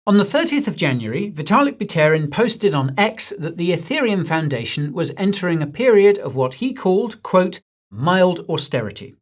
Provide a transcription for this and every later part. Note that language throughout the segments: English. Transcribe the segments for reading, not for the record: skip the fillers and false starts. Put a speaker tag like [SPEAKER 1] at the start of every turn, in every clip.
[SPEAKER 1] On the 30th of January, Vitalik Buterin posted on X that the Ethereum Foundation was entering a period of what he called, quote, mild austerity.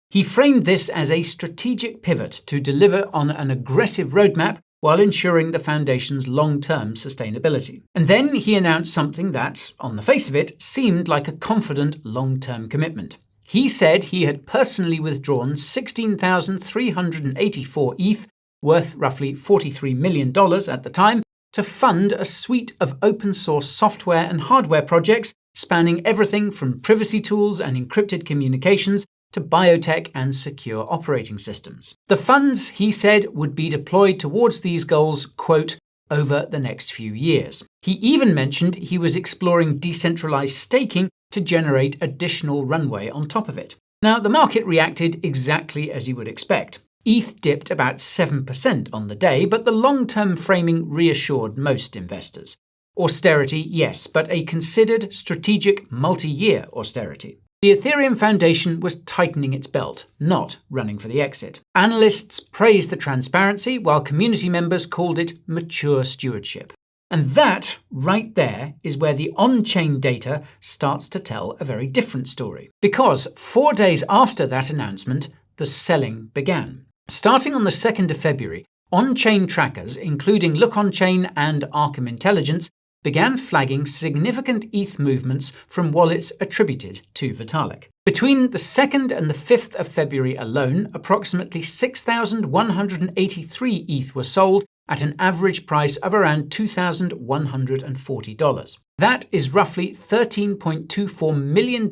[SPEAKER 1] He framed this as a strategic pivot to deliver on an aggressive roadmap while ensuring the foundation's long-term sustainability. And then he announced something that, on the face of it, seemed like a confident long-term commitment. He said he had personally withdrawn 16,384 ETH, worth roughly $43 million at the time, to fund a suite of open-source software and hardware projects spanning everything from privacy tools and encrypted communications to biotech and secure operating systems. The funds, he said, would be deployed towards these goals, quote, over the next few years. He even mentioned he was exploring decentralized staking to generate additional runway on top of it. Now, the market reacted exactly as you would expect. ETH dipped about 7% on the day, but the long-term framing reassured most investors. Austerity, yes, but a considered strategic multi-year austerity. The Ethereum Foundation was tightening its belt, not running for the exit. Analysts praised the transparency, while community members called it mature stewardship. And that, right there, is where the on-chain data starts to tell a very different story. Because 4 days after that announcement, the selling began. Starting on the 2nd of February, on-chain trackers, including LookOnChain and Arkham Intelligence, began flagging significant ETH movements from wallets attributed to Vitalik. Between the 2nd and the 5th of February alone, approximately 6,183 ETH were sold at an average price of around $2,140. That is roughly $13.24 million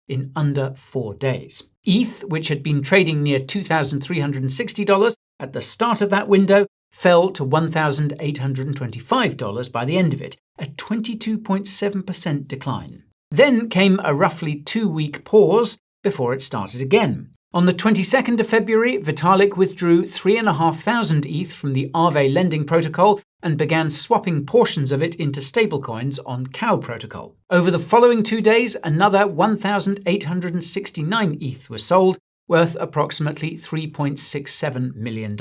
[SPEAKER 1] in under 4 days. ETH, which had been trading near $2,360 at the start of that window, fell to $1,825 by the end of it, a 22.7% decline. Then came a roughly 2-week pause before it started again. On the 22nd of February, Vitalik withdrew 3,500 ETH from the Aave lending protocol and began swapping portions of it into stablecoins on Cow protocol. Over the following 2 days, another 1,869 ETH was sold, worth approximately $3.67 million.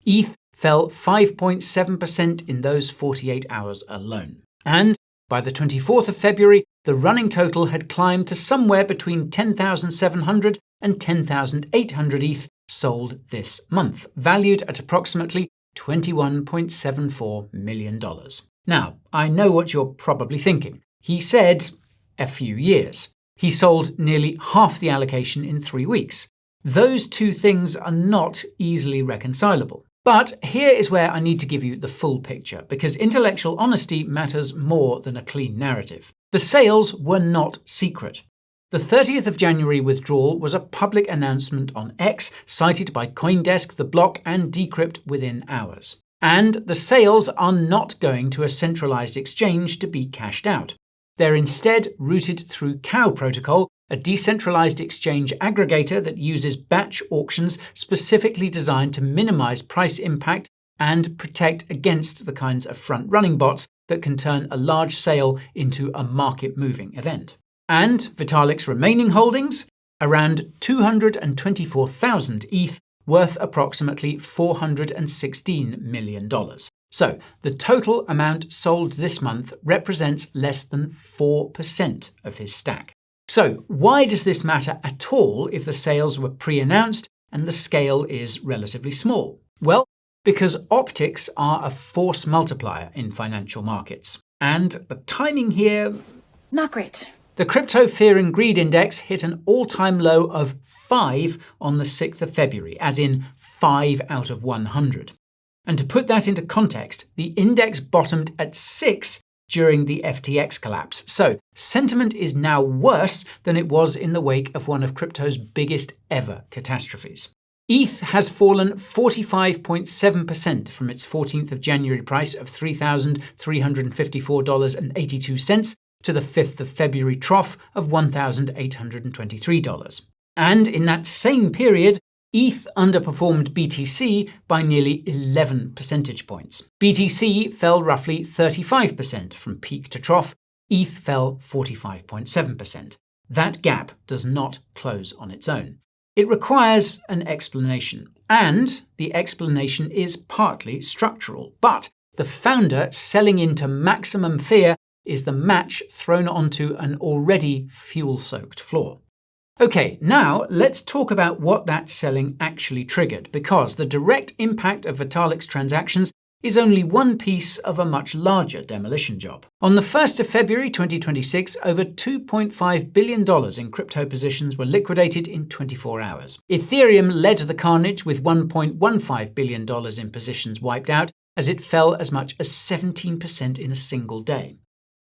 [SPEAKER 1] ETH fell 5.7% in those 48 hours alone. And by the 24th of February, the running total had climbed to somewhere between 10,700 and 10,800 ETH sold this month, valued at approximately $21.74 million. Now, I know what you're probably thinking. He said a few years. He sold nearly half the allocation in 3 weeks. Those two things are not easily reconcilable. But here is where I need to give you the full picture, because intellectual honesty matters more than a clean narrative. The sales were not secret. The 30th of January withdrawal was a public announcement on X, cited by CoinDesk, The Block, and Decrypt within hours. And the sales are not going to a centralized exchange to be cashed out. They're instead routed through Cow protocol, a decentralized exchange aggregator that uses batch auctions specifically designed to minimize price impact and protect against the kinds of front-running bots that can turn a large sale into a market-moving event. And Vitalik's remaining holdings? Around 224,000 ETH, worth approximately $416 million. So, the total amount sold this month represents less than 4% of his stack. So, why does this matter at all if the sales were pre-announced and the scale is relatively small? Well, because optics are a force multiplier in financial markets. And the timing here...
[SPEAKER 2] not great.
[SPEAKER 1] The Crypto Fear and Greed Index hit an all-time low of 5 on the 6th of February, as in 5 out of 100. And to put that into context, the index bottomed at 6 during the FTX collapse. So, sentiment is now worse than it was in the wake of one of crypto's biggest ever catastrophes. ETH has fallen 45.7% from its 14th of January price of $3,354.82 to the 5th of February trough of $1,823. And in that same period, ETH underperformed BTC by nearly 11 percentage points. BTC fell roughly 35% from peak to trough. ETH fell 45.7%. That gap does not close on its own. It requires an explanation, and the explanation is partly structural. But The founder selling into maximum fear is the match thrown onto an already fuel-soaked floor. Okay, now let's talk about what that selling actually triggered, because the direct impact of Vitalik's transactions is only one piece of a much larger demolition job. On the 1st of February 2026, over $2.5 billion in crypto positions were liquidated in 24 hours. Ethereum led the carnage with $1.15 billion in positions wiped out, as it fell as much as 17% in a single day.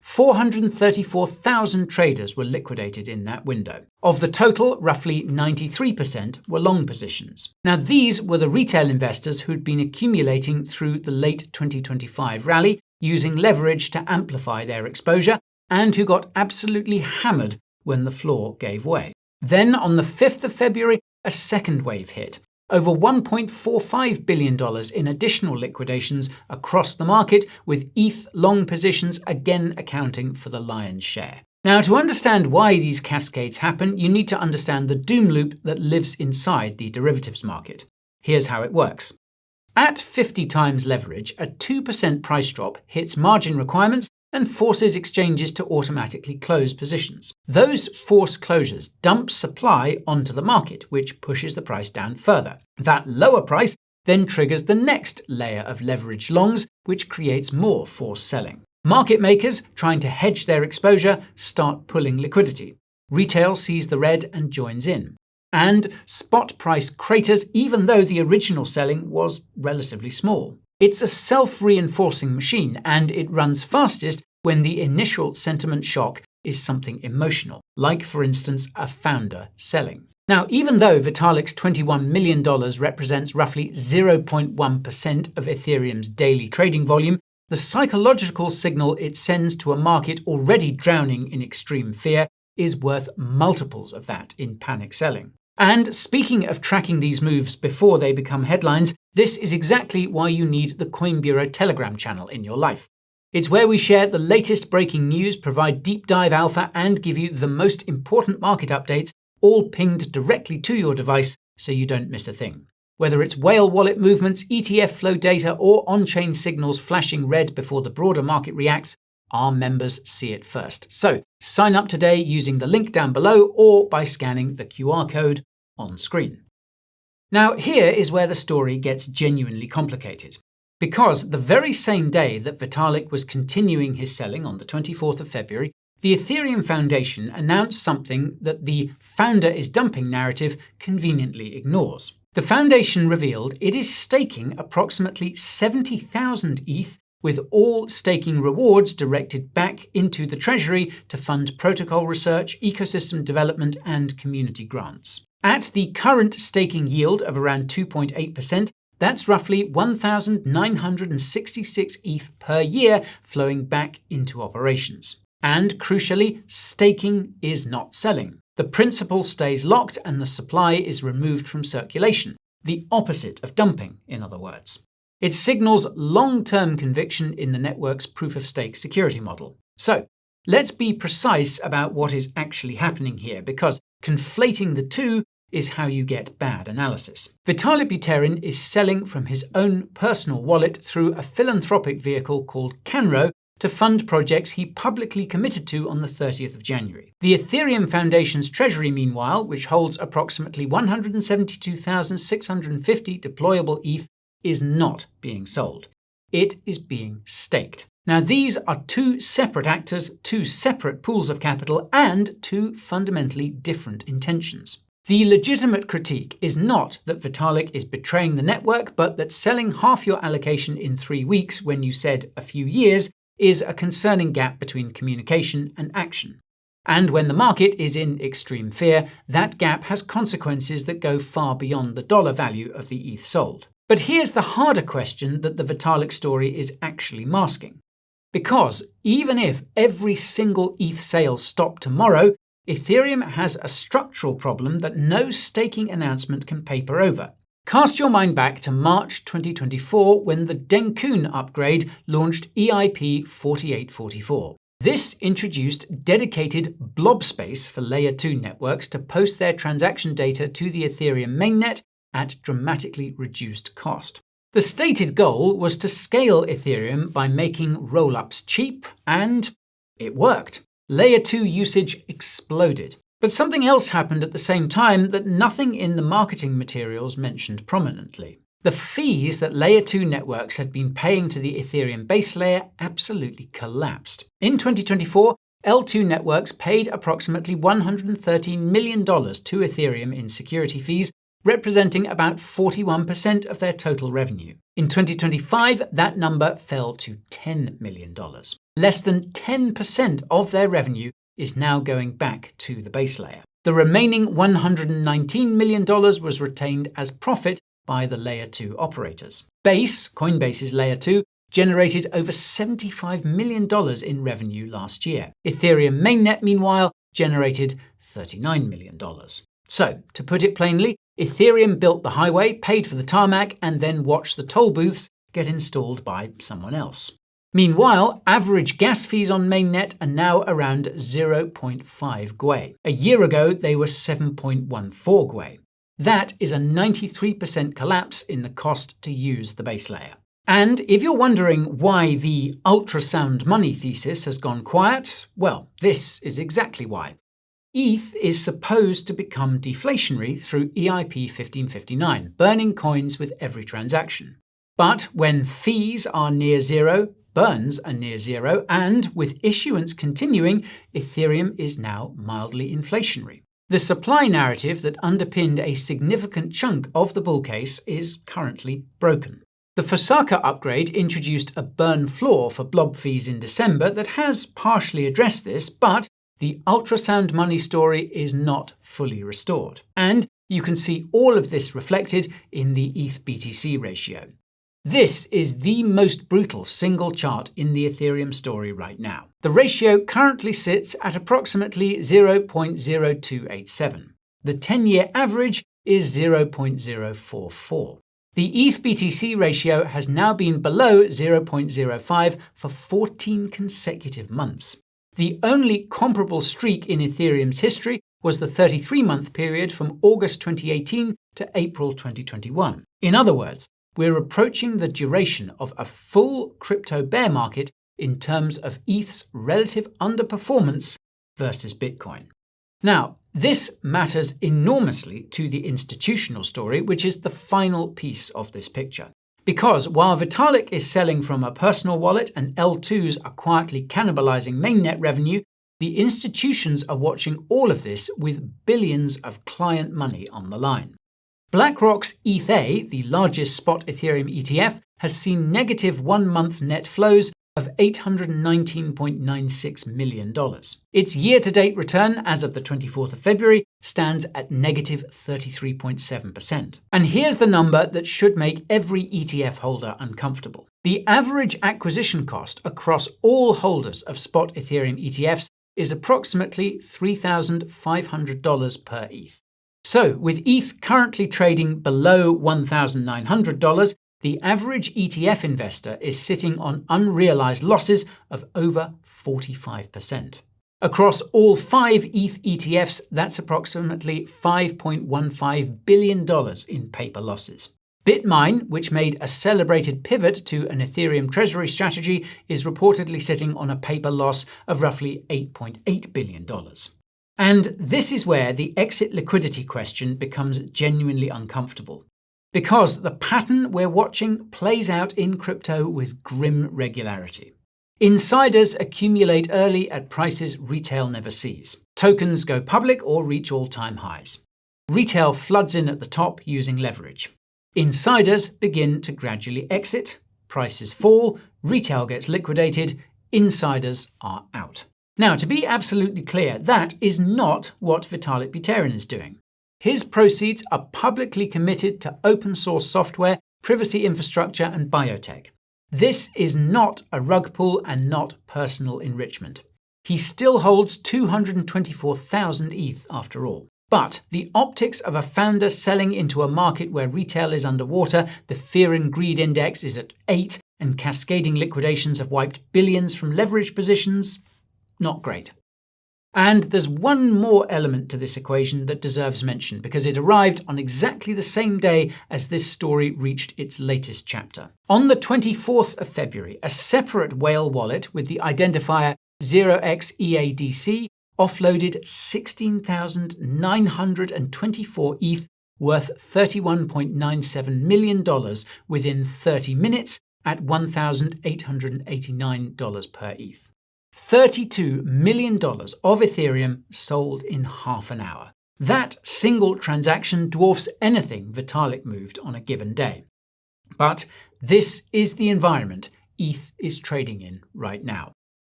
[SPEAKER 1] 434,000 traders were liquidated in that window. Of the total, roughly 93% were long positions. Now, these were the retail investors who'd been accumulating through the late 2025 rally, using leverage to amplify their exposure, and who got absolutely hammered when the floor gave way. Then, on the 5th of February, a second wave hit. Over $1.45 billion in additional liquidations across the market, with ETH long positions again accounting for the lion's share. Now, to understand why these cascades happen, you need to understand the doom loop that lives inside the derivatives market. Here's how it works. At 50 times leverage, a 2% price drop hits margin requirements and forces exchanges to automatically close positions. Those forced closures dump supply onto the market, which pushes the price down further. That lower price then triggers the next layer of leveraged longs, which creates more forced selling. Market makers, trying to hedge their exposure, start pulling liquidity. Retail sees the red and joins in. And spot price craters, even though the original selling was relatively small. It's a self-reinforcing machine, and it runs fastest when the initial sentiment shock is something emotional, like, for instance, a founder selling. Now, even though Vitalik's $21 million represents roughly 0.1% of Ethereum's daily trading volume, the psychological signal it sends to a market already drowning in extreme fear is worth multiples of that in panic selling. And speaking of tracking these moves before they become headlines, this is exactly why you need the Coin Bureau Telegram channel in your life. It's where we share the latest breaking news, provide deep dive alpha, and give you the most important market updates, all pinged directly to your device so you don't miss a thing. Whether it's whale wallet movements, ETF flow data, or on-chain signals flashing red before the broader market reacts, our members see it first. So sign up today using the link down below or by scanning the QR code on screen. Now, here is where the story gets genuinely complicated. Because the very same day that Vitalik was continuing his selling on the 24th of February, the Ethereum Foundation announced something that the founder is dumping narrative conveniently ignores. The foundation revealed it is staking approximately 70,000 ETH, with all staking rewards directed back into the treasury to fund protocol research, ecosystem development, and community grants. At the current staking yield of around 2.8%, that's roughly 1,966 ETH per year flowing back into operations. And crucially, staking is not selling. The principal stays locked and the supply is removed from circulation. The opposite of dumping, in other words. It signals long-term conviction in the network's proof-of-stake security model. So, let's be precise about what is actually happening here, because conflating the two is how you get bad analysis. Vitalik Buterin is selling from his own personal wallet through a philanthropic vehicle called Canro to fund projects he publicly committed to on the 30th of January. The Ethereum Foundation's treasury, meanwhile, which holds approximately 172,650 deployable ETH, is not being sold. It is being staked. Now, these are two separate actors, two separate pools of capital, and two fundamentally different intentions. The legitimate critique is not that Vitalik is betraying the network, but that selling half your allocation in 3 weeks when you said a few years is a concerning gap between communication and action. And when the market is in extreme fear, that gap has consequences that go far beyond the dollar value of the ETH sold. But here's the harder question that the Vitalik story is actually masking. Because even if every single ETH sale stopped tomorrow, Ethereum has a structural problem that no staking announcement can paper over. Cast your mind back to March 2024 when the Denkun upgrade launched EIP 4844. This introduced dedicated blob space for Layer 2 networks to post their transaction data to the Ethereum mainnet at dramatically reduced cost. The stated goal was to scale Ethereum by making rollups cheap, and it worked. Layer 2 usage exploded. But something else happened at the same time that nothing in the marketing materials mentioned prominently. The fees that Layer 2 networks had been paying to the Ethereum base layer absolutely collapsed. In 2024, L2 networks paid approximately $113 million to Ethereum in security fees, representing about 41% of their total revenue. In 2025, that number fell to $10 million. Less than 10% of their revenue is now going back to the base layer. The remaining $119 million was retained as profit by the Layer 2 operators. Coinbase's Layer 2, generated over $75 million in revenue last year. Ethereum mainnet, meanwhile, generated $39 million. So, to put it plainly, Ethereum built the highway, paid for the tarmac, and then watched the toll booths get installed by someone else. Meanwhile, average gas fees on mainnet are now around 0.5 gwei. A year ago, they were 7.14 gwei. That is a 93% collapse in the cost to use the base layer. And if you're wondering why the ultrasound money thesis has gone quiet, well, this is exactly why. ETH is supposed to become deflationary through EIP 1559, burning coins with every transaction. But when fees are near zero, burns are near zero, and with issuance continuing, Ethereum is now mildly inflationary. The supply narrative that underpinned a significant chunk of the bull case is currently broken. The Fusaka upgrade introduced a burn floor for blob fees in December that has partially addressed this, but the ultrasound money story is not fully restored. And you can see all of this reflected in the ETH-BTC ratio. This is the most brutal single chart in the Ethereum story right now. The ratio currently sits at approximately 0.0287. The 10-year average is 0.044. The ETH-BTC ratio has now been below 0.05 for 14 consecutive months. The only comparable streak in Ethereum's history was the 33-month period from August 2018 to April 2021. In other words, we're approaching the duration of a full crypto bear market in terms of ETH's relative underperformance versus Bitcoin. Now, this matters enormously to the institutional story, which is the final piece of this picture. Because while Vitalik is selling from a personal wallet and L2s are quietly cannibalizing mainnet revenue, the institutions are watching all of this with billions of client money on the line. BlackRock's ETH, the largest spot Ethereum ETF, has seen negative one-month net flows of $819.96 million. Its year-to-date return as of the 24th of February stands at negative 33.7%. And here's the number that should make every ETF holder uncomfortable. The average acquisition cost across all holders of spot Ethereum ETFs is approximately $3,500 per ETH. So, with ETH currently trading below $1,900, the average ETF investor is sitting on unrealized losses of over 45%. Across all 5 ETH ETFs, that's approximately $5.15 billion in paper losses. Bitmine, which made a celebrated pivot to an Ethereum treasury strategy, is reportedly sitting on a paper loss of roughly $8.8 billion. And this is where the exit liquidity question becomes genuinely uncomfortable. Because the pattern we're watching plays out in crypto with grim regularity. Insiders accumulate early at prices retail never sees. Tokens go public or reach all-time highs. Retail floods in at the top using leverage. Insiders begin to gradually exit, prices fall, retail gets liquidated, insiders are out. Now, to be absolutely clear, that is not what Vitalik Buterin is doing. His proceeds are publicly committed to open source software, privacy infrastructure, and biotech. This is not a rug pull and not personal enrichment. He still holds 224,000 ETH after all. But the optics of a founder selling into a market where retail is underwater, the fear and greed index is at 8, and cascading liquidations have wiped billions from leverage positions, not great. And there's one more element to this equation that deserves mention because it arrived on exactly the same day as this story reached its latest chapter. On the 24th of February, a separate whale wallet with the identifier 0xEADC offloaded 16,924 ETH worth $31.97 million within 30 minutes at $1,889 per ETH. $32 million of Ethereum sold in half an hour. That single transaction dwarfs anything Vitalik moved on a given day. But this is the environment ETH is trading in right now.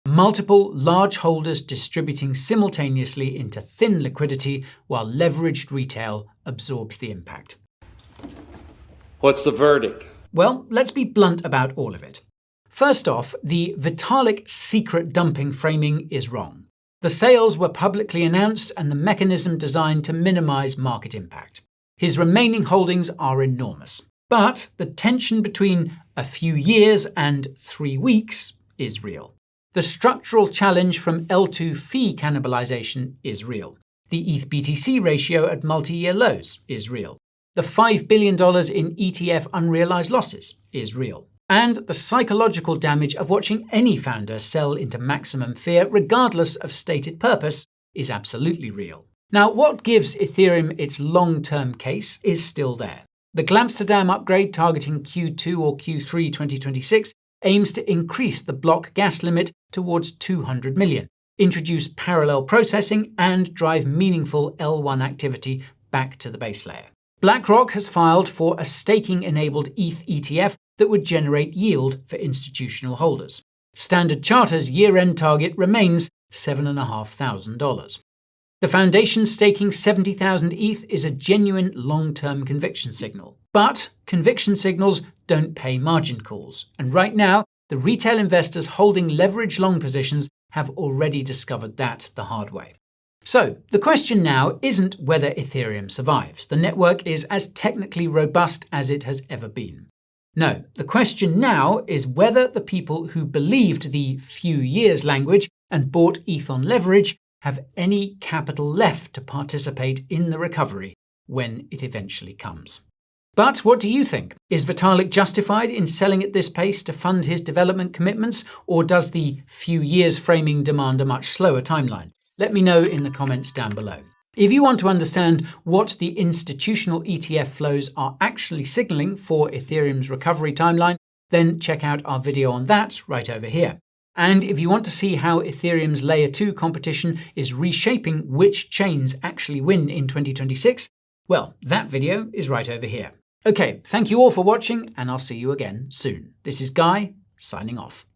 [SPEAKER 1] Multiple large holders distributing simultaneously into thin liquidity while leveraged retail absorbs the impact.
[SPEAKER 2] What's the verdict?
[SPEAKER 1] Well, let's be blunt about all of it. First off, the Vitalik secret dumping framing is wrong. The sales were publicly announced and the mechanism designed to minimize market impact. His remaining holdings are enormous. But the tension between a few years and 3 weeks is real. The structural challenge from L2 fee cannibalization is real. The ETH-BTC ratio at multi-year lows is real. The $5 billion in ETF unrealized losses is real. And the psychological damage of watching any founder sell into maximum fear, regardless of stated purpose, is absolutely real. Now, what gives Ethereum its long-term case is still there. The Glamsterdam upgrade targeting Q2 or Q3 2026 aims to increase the block gas limit towards 200 million, introduce parallel processing, and drive meaningful L1 activity back to the base layer. BlackRock has filed for a staking-enabled ETH ETF that would generate yield for institutional holders. Standard Charter's year-end target remains $7,500. The foundation staking 70,000 ETH is a genuine long-term conviction signal. But conviction signals don't pay margin calls, and right now, the retail investors holding leverage long positions have already discovered that the hard way. So, the question now isn't whether Ethereum survives. The network is as technically robust as it has ever been. No, the question now is whether the people who believed the few years language and bought ETH on leverage have any capital left to participate in the recovery when it eventually comes. But what do you think? Is Vitalik justified in selling at this pace to fund his development commitments, or does the few years framing demand a much slower timeline? Let me know in the comments down below. If you want to understand what the institutional ETF flows are actually signaling for Ethereum's recovery timeline, then check out our video on that right over here. And if you want to see how Ethereum's Layer 2 competition is reshaping which chains actually win in 2026, well, that video is right over here. Okay, thank you all for watching, and I'll see you again soon. This is Guy, signing off.